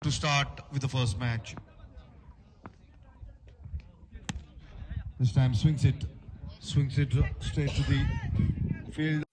To start with the first match. This time swings it straight to the field.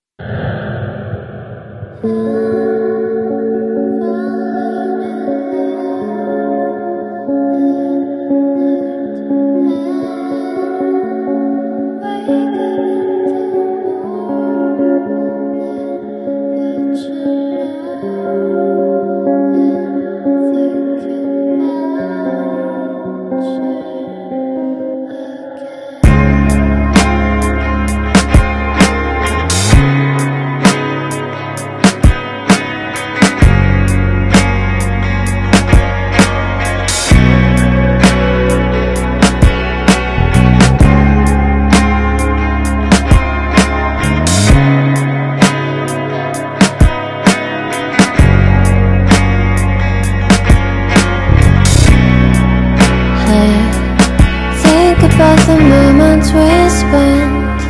About the moments we spent,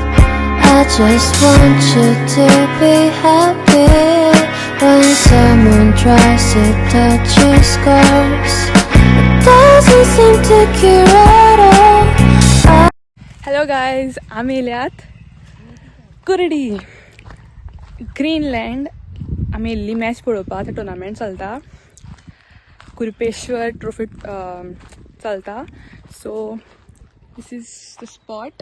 I just want you to be happy. When someone tries to touch your scars, it doesn't seem to cure at all. Hello guys, आम्ही येल्यात Kurdi Greenland. आम्ही येल्ली match पळोवपाक. ते tournament चलता, कुरुपेश्वर trophy चलता. So this is the spot.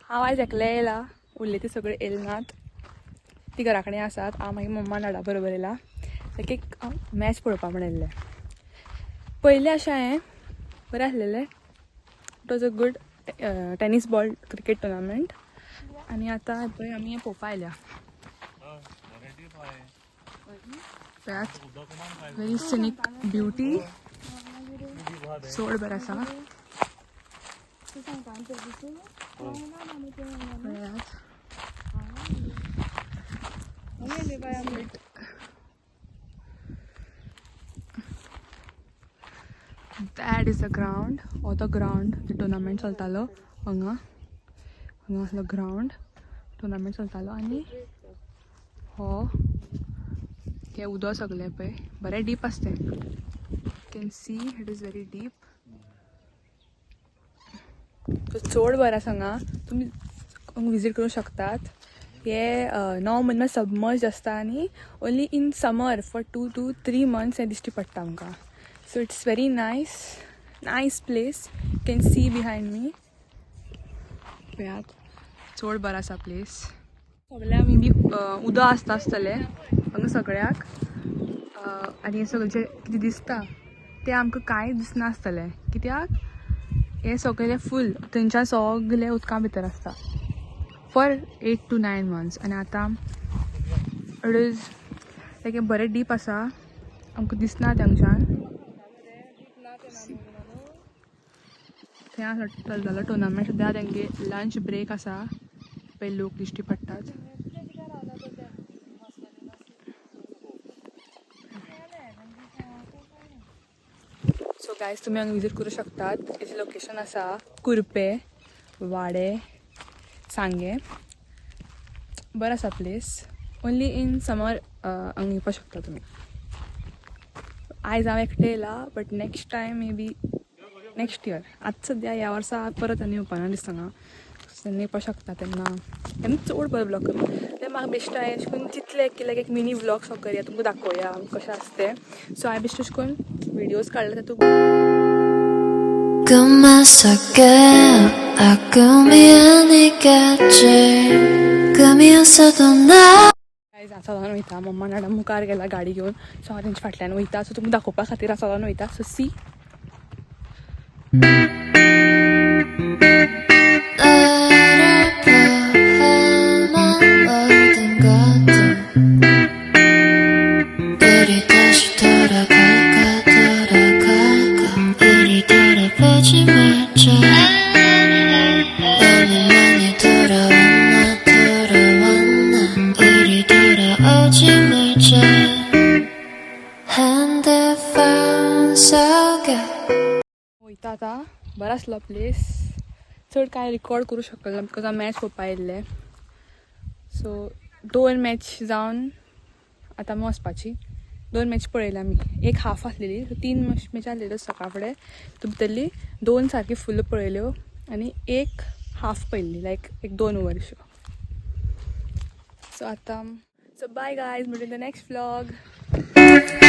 हांव आयज एकलें येयला, उरले ती सगळे येयले नात, ती घरा कडेन आसात. हांव मागीर मम्मा डाडा बरोबर येयला. एक मॅच पळोवपाक म्हण येयल्लें. पयलीं अशें हांवें बरें आसलेलें. It was a good tennis ball cricket tournament. आनी आतां पळय आमी हें पळोवपा आयल्या. Very scenic beauty. सोड बरें आसा. That is the ground, or the ground the tournament चलतालो. हांगा असलो ग्राउंड टुर्नामेंट चलतालो. आनी हे उदक सगळें पळय बरें डीप आसता. Can see it is very deep. चड बरें आसा हांगा. तुमी विजीट करूंक शकतात. हे 9 म्हयने सबमर्ज आसता आनी only in summer for 2 to 3 months हे दिश्टी पडटा आमकां. So it's very nice place. You can see behind me. पळयात चड बरो आसा प्लेस. सगळ्या मे बी उदक आसतलें हांगा सगळ्याक. आनी हें सगळें जें कितें दिसता तें आमकां कांय दिसनासतलें, कित्याक हें सगळें फूल थंयच्यान सगळें उदका भितर आसता फॉर 8 to 9 months. आनी आतां इट इज लायक हें बरें डीप आसा, आमकां दिसना थंयच्यान. थंय चलतालो टुर्नामेंट. सद्या तेंगे लंच ब्रेक आसा पळय, लोक दिश्टी पडटात. सो गायज तुमी हांगा विजीट करूं शकतात. हेजें लोकेशन आसा कुरपे, वाडे, सांगे. बरो आसा प्लेस. ओन्ली इन समर हांगा येवपाक शकता तुमी. आयज हांव एकटें येयला, but next time may be next year. आतां सद्या ह्या वर्सा परत आनी येवपाना दिसता हांगा. तेन्ना येवपाक शकता. तेन्ना चड बरें ब्लॉग करूं तें म्हाका बेश्टें हांवें अशें करून चिंतलें की लायक एक मिनी व्लॉग सो करुया, तुमकां दाखोवया कशें आसता तें. सो हांवें बेश्टें अशें करून विडियोज काडले तातूंत. 꿈에서 깨어 꿈이 아니겠지. 꿈이었어도 나 गायज हांव चलोन वयता. मम्मा डाडा मुखार गेला गाडी घेवन. सो हांव तेंच्या फाटल्यान वयता. सो तुमकां दाखोवपा खातीर हांव चलोन वयता. So C. 우리 다시 돌아갈까 우리 돌아보지 말자. 너는 많이 돌아왔나 우리 돌아오지 말자. 핸드폰 속에 वयता आतां. बरो आसलो प्लेस. चड कांय रिकॉर्ड करूं शकलो ना बिकॉज हांव मॅच पळोवपा येयल्लें. सो 2 मॅच जावन आतां वचपाची 2 मॅच पळयल्या आमी एक हाफ आसलेली 3 मॅच आसलेल्यो सकाळ फुडें तितून भितरली 2 सारकी फुल्ल पळयल्यो आनी एक हाफ पळयल्ली लायक एक 2 ओव्हरच्यो सो आतां सो बाय गायज म्हणजे द नेक्स्ट व्लॉग